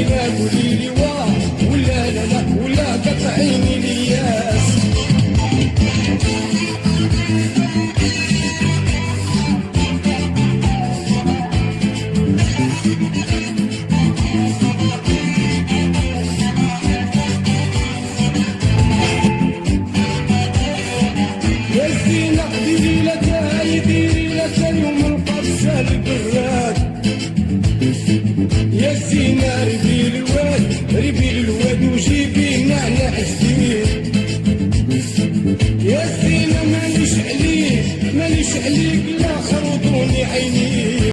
زينة قولي لي واه ولا لا لا ولا قطعيني الياس. يا زينة ديري لك ديري لك يوم القرصة البراد. يا زينة ربي الواد وجيبي نعناع جديد. يا زينة ماليش عليك لا خرطوني عينيك.